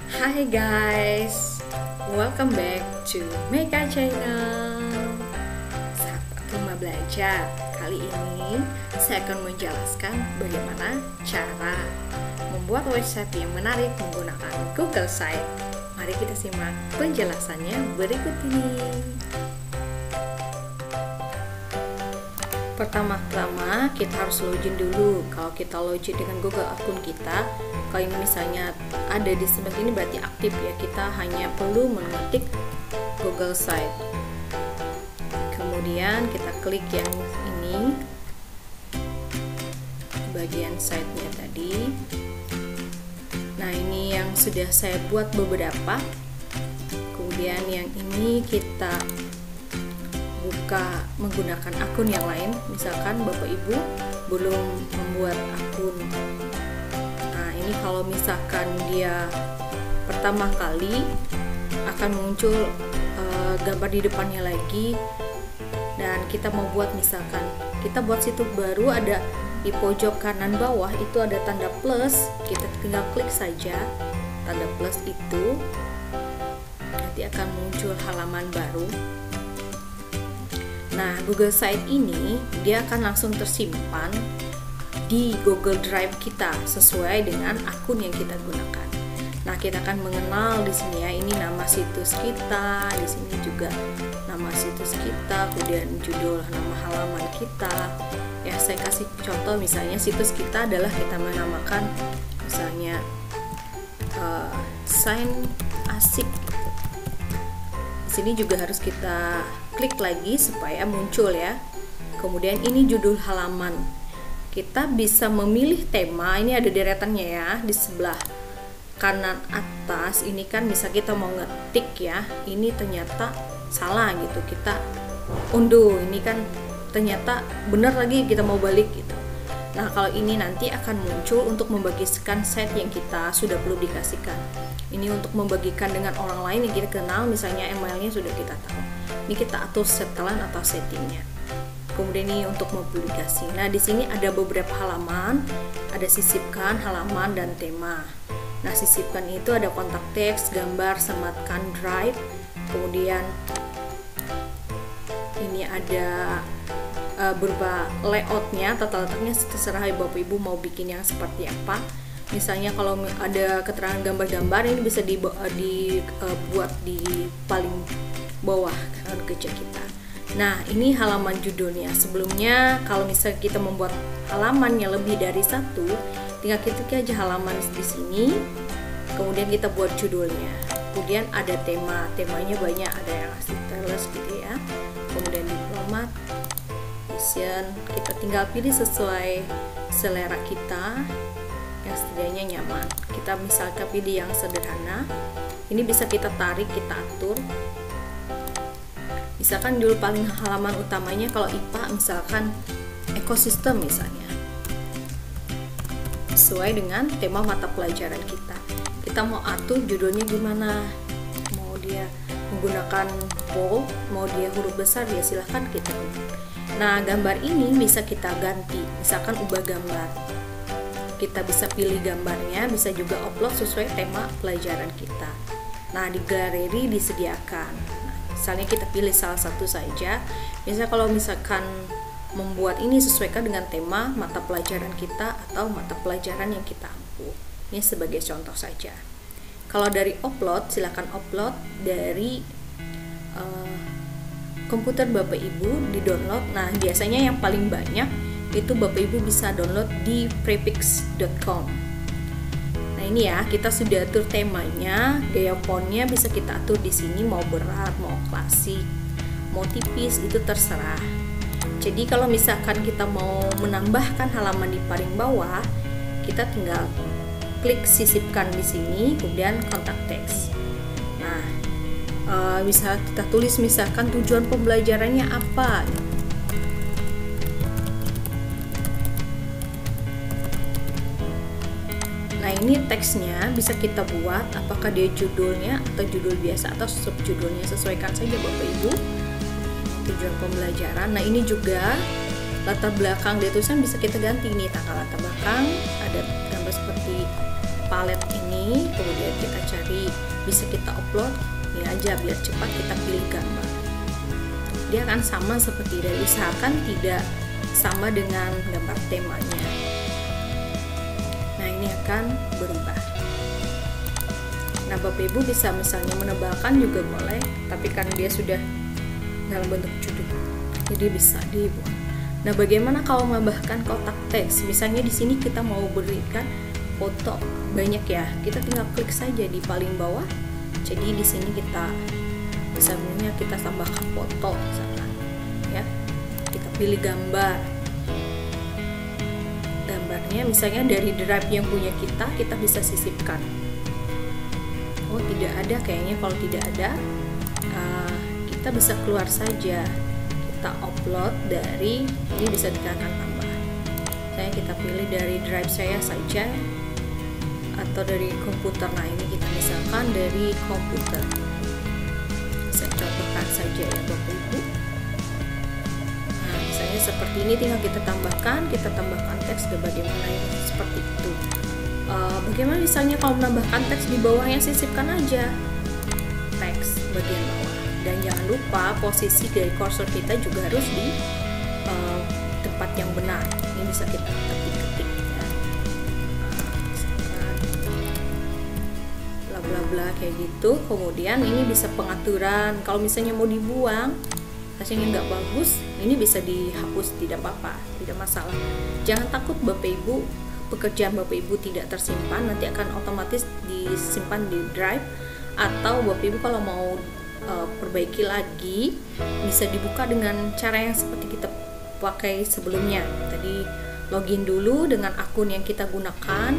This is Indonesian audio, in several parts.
Hai guys, welcome back to Mega Channel. Sahabat Rumah Belajar, kali ini saya akan menjelaskan bagaimana cara membuat website yang menarik menggunakan Google Site. Mari kita simak penjelasannya berikut ini. Pertama-tama kita harus login dulu. Kalau kita login dengan Google akun kita, kalau ini misalnya ada di sebelah ini berarti aktif ya. Kita hanya perlu mengetik Google Site. Kemudian kita klik yang ini, bagian site-nya tadi. Nah, ini yang sudah saya buat beberapa. Kemudian yang ini kita buka menggunakan akun yang lain. Misalkan Bapak Ibu belum membuat akun. Nah, ini kalau misalkan dia pertama kali akan muncul gambar di depannya lagi, dan kita mau buat, misalkan kita buat situs baru, ada di pojok kanan bawah itu ada tanda plus. Kita tinggal klik saja tanda plus itu, nanti akan muncul halaman baru. Nah, Google Site ini dia akan langsung tersimpan di Google Drive kita sesuai dengan akun yang kita gunakan. Nah, kita akan mengenal di sini ya, ini nama situs kita, di sini juga nama situs kita, kemudian judul, nama halaman kita. Ya, saya kasih contoh, misalnya situs kita adalah kita menamakan misalnya Sign Asik. Di sini juga harus kita klik lagi supaya muncul ya. Kemudian ini judul halaman. Kita bisa memilih tema, ini ada deretannya ya di sebelah kanan atas. Ini kan bisa kita mau ngetik ya, ini ternyata salah gitu, kita unduh. Ini kan ternyata benar lagi, kita mau balik gitu. Nah, kalau ini nanti akan muncul untuk membagikan site yang kita sudah publikasikan. Ini untuk membagikan dengan orang lain yang kita kenal, misalnya emailnya sudah kita tahu. Ini kita atur setelan atau settingnya. Kemudian ini untuk mempublikasi. Nah, di sini ada beberapa halaman, ada sisipkan, halaman, dan tema. Nah, sisipkan itu ada kontak teks, gambar, sematkan, drive. Kemudian ini ada berupa layoutnya, tata letaknya terserah Bapak Ibu mau bikin yang seperti apa. Misalnya kalau ada keterangan gambar-gambar, ini bisa dibuat di paling bawah kanan kerja kita. Nah, ini halaman judulnya. Sebelumnya kalau misalnya kita membuat halamannya lebih dari satu, tinggal ketik aja halaman di sini, kemudian kita buat judulnya. Kemudian ada tema, temanya banyak, ada yang Aristoteles gitu ya. Kemudian diplomat, vision, kita tinggal pilih sesuai selera kita yang setidaknya nyaman. Kita misalkan pilih yang sederhana. Ini bisa kita tarik, kita atur. Misalkan dulu paling halaman utamanya kalau IPA misalkan ekosistem misalnya, sesuai dengan tema mata pelajaran kita. Kita mau atur judulnya gimana, mau dia menggunakan bold, mau dia huruf besar, ya silahkan kita. Nah, gambar ini bisa kita ganti, misalkan ubah gambar. Kita bisa pilih gambarnya, bisa juga upload sesuai tema pelajaran kita. Nah, di galeri disediakan. Nah, misalnya kita pilih salah satu saja. Misalnya kalau misalkan membuat ini sesuaikan dengan tema mata pelajaran kita atau mata pelajaran yang kita ampu. Ini sebagai contoh saja. Kalau dari upload, silakan upload dari komputer Bapak Ibu, di download. Nah, biasanya yang paling banyak itu Bapak Ibu bisa download di prepix.com. Nah, ini ya, kita sudah atur temanya, gaya fontnya bisa kita atur di sini, mau berat, mau klasik, mau tipis, itu terserah. Jadi kalau misalkan kita mau menambahkan halaman di paling bawah, kita tinggal klik sisipkan di sini, kemudian kontak teks. Nah, bisa kita tulis misalkan tujuan pembelajarannya apa. Nah, ini teksnya bisa kita buat apakah dia judulnya atau judul biasa atau subjudulnya, sesuaikan saja Bapak Ibu. Tujuan pembelajaran. Nah, ini juga latar belakang dia tulisan bisa kita ganti nih, tanggal latar belakang, ada gambar seperti palet ini sini, kemudian kita cari, bisa kita upload ini aja biar cepat, kita pilih gambar. Dia akan sama seperti dari, usahakan tidak sama dengan gambar temanya. Nah, ini akan berubah. Nah, Bapak Ibu bisa misalnya menebalkan juga boleh, tapi karena dia sudah dalam bentuk judul, jadi bisa dibuat. Nah, bagaimana kalau menambahkan kotak teks? Misalnya di sini kita mau berikan foto banyak ya, kita tinggal klik saja di paling bawah. Jadi di sini kita misalnya kita tambahkan foto misalkan, ya. Kita pilih gambar. Gambarnya misalnya dari drive yang punya kita bisa sisipkan. Oh, tidak ada kayaknya. Kalau tidak ada, kita bisa keluar saja. Kita upload dari ini, bisa dikatakan tambah. Saya kita pilih dari drive saya saja atau dari komputer. Nah, ini kita misalkan dari komputer. Saya contohkan saja ya Bapak Ibu. Nah, misalnya seperti ini, tinggal kita tambahkan teks dan bagaimana ini seperti itu. Bagaimana misalnya kalau menambahkan teks di bawahnya, sisipkan aja teks bagian bawah. Dan jangan lupa posisi dari kursor kita juga harus di tempat yang benar. Ini bisa kita ketik-ketik ya. Bla bla bla kayak gitu. Kemudian ini bisa pengaturan. Kalau misalnya mau dibuang, hasilnya nggak bagus, ini bisa dihapus, tidak apa-apa, tidak masalah. Jangan takut Bapak Ibu, pekerjaan Bapak Ibu tidak tersimpan, nanti akan otomatis disimpan di drive. Atau Bapak Ibu kalau mau perbaiki lagi, bisa dibuka dengan cara yang seperti kita pakai sebelumnya. Tadi login dulu dengan akun yang kita gunakan,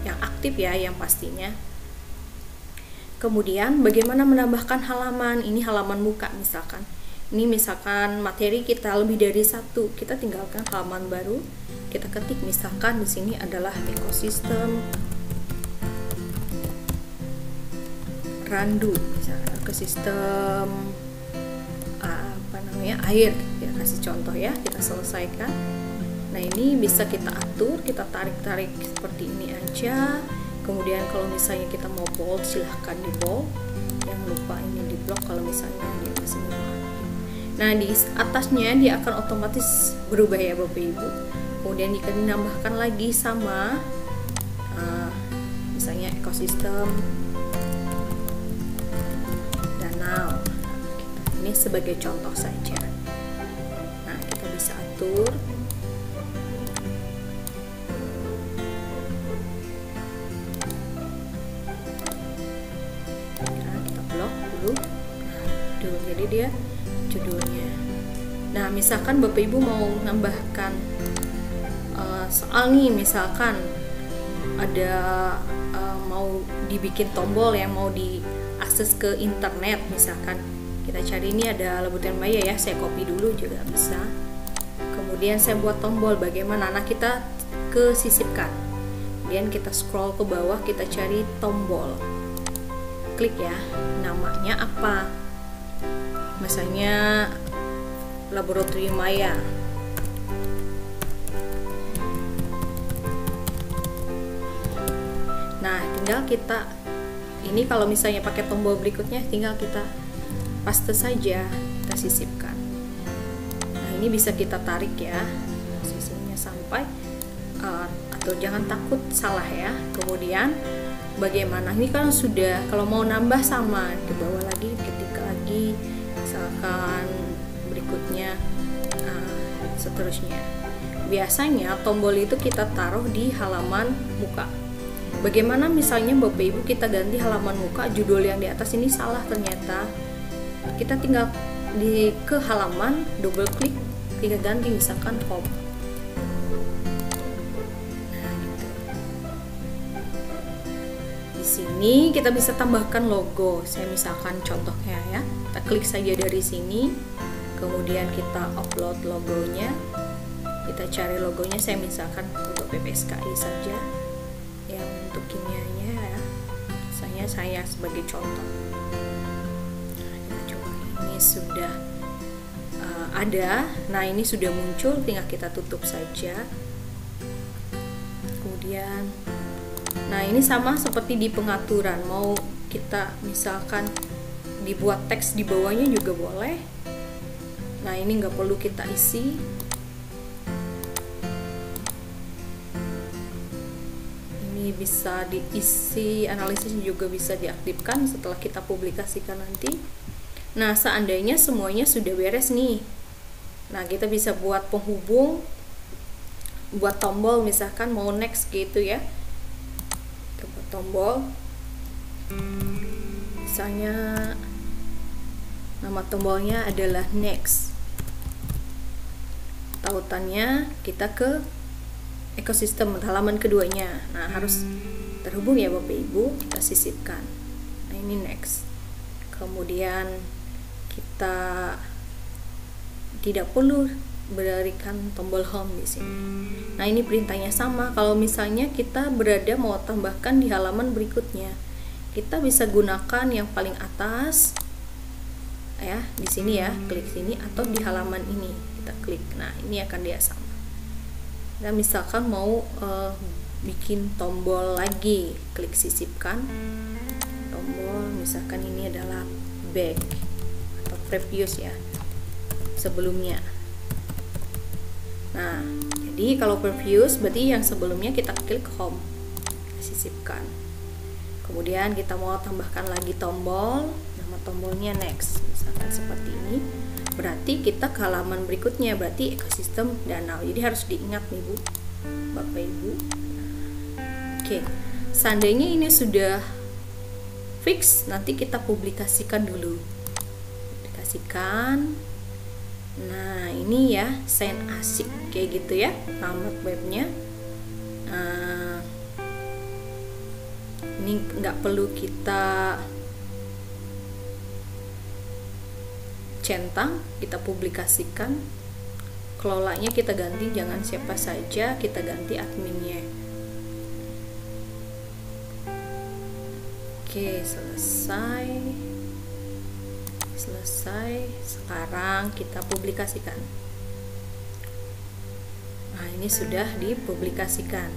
yang aktif ya, yang pastinya. Kemudian bagaimana menambahkan halaman? Ini halaman muka misalkan. Ini misalkan materi kita lebih dari satu, kita tinggalkan halaman baru, kita ketik misalkan di sini adalah ekosistem randu, misalkan ekosistem air, ya kasih contoh ya, kita selesaikan. Nah, ini bisa kita atur, kita tarik-tarik seperti ini aja. Kemudian kalau misalnya kita mau bold, silahkan di bold. Yang lupa ini di block kalau misalnya dia masih mau. Nah, di atasnya dia akan otomatis berubah ya Bapak Ibu. Kemudian jika dinambahkan lagi sama misalnya ekosistem danau, ini sebagai contoh saja. Nah, kita bisa atur. Nah, kita blok dulu. Jadi dia judulnya. Nah, misalkan Bapak Ibu mau menambahkan soal nih, misalkan ada mau dibikin tombol yang mau diakses ke internet, misalkan kita cari ini ada Labutan Maya ya, saya copy dulu juga bisa. Kemudian saya buat tombol, bagaimana? Nah, kita kesisipkan. Kemudian kita scroll ke bawah, kita cari tombol. Klik ya, namanya apa? Misalnya Laboratorium Maya. Nah, tinggal kita ini kalau misalnya pakai tombol berikutnya, tinggal kita paste saja, kita sisipkan. Nah, ini bisa kita tarik ya sisinya sampai atau jangan takut salah ya. Kemudian bagaimana? Ini kan sudah, kalau mau nambah sama ke bawah lagi, ketik lagi, misalkan berikutnya seterusnya. Biasanya tombol itu kita taruh di halaman muka. Bagaimana misalnya Bapak Ibu kita ganti halaman muka, judul yang di atas ini salah ternyata, kita tinggal ke halaman, double klik, kita ganti misalkan home. Nah, gitu. Di sini kita bisa tambahkan logo. Saya misalkan contohnya ya, kita klik saja dari sini, kemudian kita upload logonya, kita cari logonya. Saya misalkan logo PPSKI saja yang untuk kimianya ya, saya sebagai contoh. Kita coba, ini sudah ada. Nah, ini sudah muncul, tinggal kita tutup saja. Kemudian Nah, ini sama seperti di pengaturan, mau kita misalkan dibuat teks di bawahnya juga boleh. Nah, ini nggak perlu kita isi. Ini bisa diisi, analisis juga bisa diaktifkan setelah kita publikasikan nanti. Nah, seandainya semuanya sudah beres nih, nah kita bisa buat penghubung, buat tombol misalkan mau next gitu ya. Kita buat tombol, misalnya nama tombolnya adalah next. Tautannya kita ke ekosistem halaman keduanya. Nah, harus terhubung ya Bapak Ibu, kita sisipkan. Nah, ini next. Kemudian kita tidak perlu berikan tombol home di sini. Nah, ini perintahnya sama. Kalau misalnya kita berada mau tambahkan di halaman berikutnya, kita bisa gunakan yang paling atas ya, di sini ya, klik sini, atau di halaman ini kita klik. Nah, ini akan dia sama. Nah, misalkan mau bikin tombol lagi, klik sisipkan tombol, misalkan ini adalah back atau previous ya, sebelumnya. Nah, jadi kalau previous berarti yang sebelumnya kita klik home, sisipkan. Kemudian kita mau tambahkan lagi tombol, nama tombolnya next, misalkan seperti ini. Berarti kita ke halaman berikutnya, berarti ekosistem danau. Jadi harus diingat nih Bu, Bapak Ibu. Oke, seandainya ini sudah fix, nanti kita publikasikan dulu. Publikasikan. Nah, ini ya, send asik kayak gitu ya, alamat webnya. Nah, ini nggak perlu kita centang, kita publikasikan. Kelolanya kita ganti, jangan siapa saja, kita ganti adminnya. Oke, selesai. Sekarang kita publikasikan. Nah, ini sudah dipublikasikan.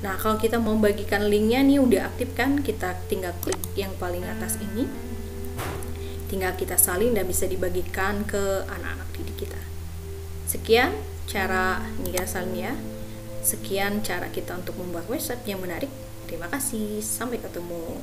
Nah, kalau kita mau bagikan linknya nih udah aktif kan, kita tinggal klik yang paling atas ini, tinggal kita salin dan bisa dibagikan ke anak-anak didik kita. Sekian cara ini kita salin ya. Sekian cara kita untuk membuat website yang menarik. Terima kasih, sampai ketemu.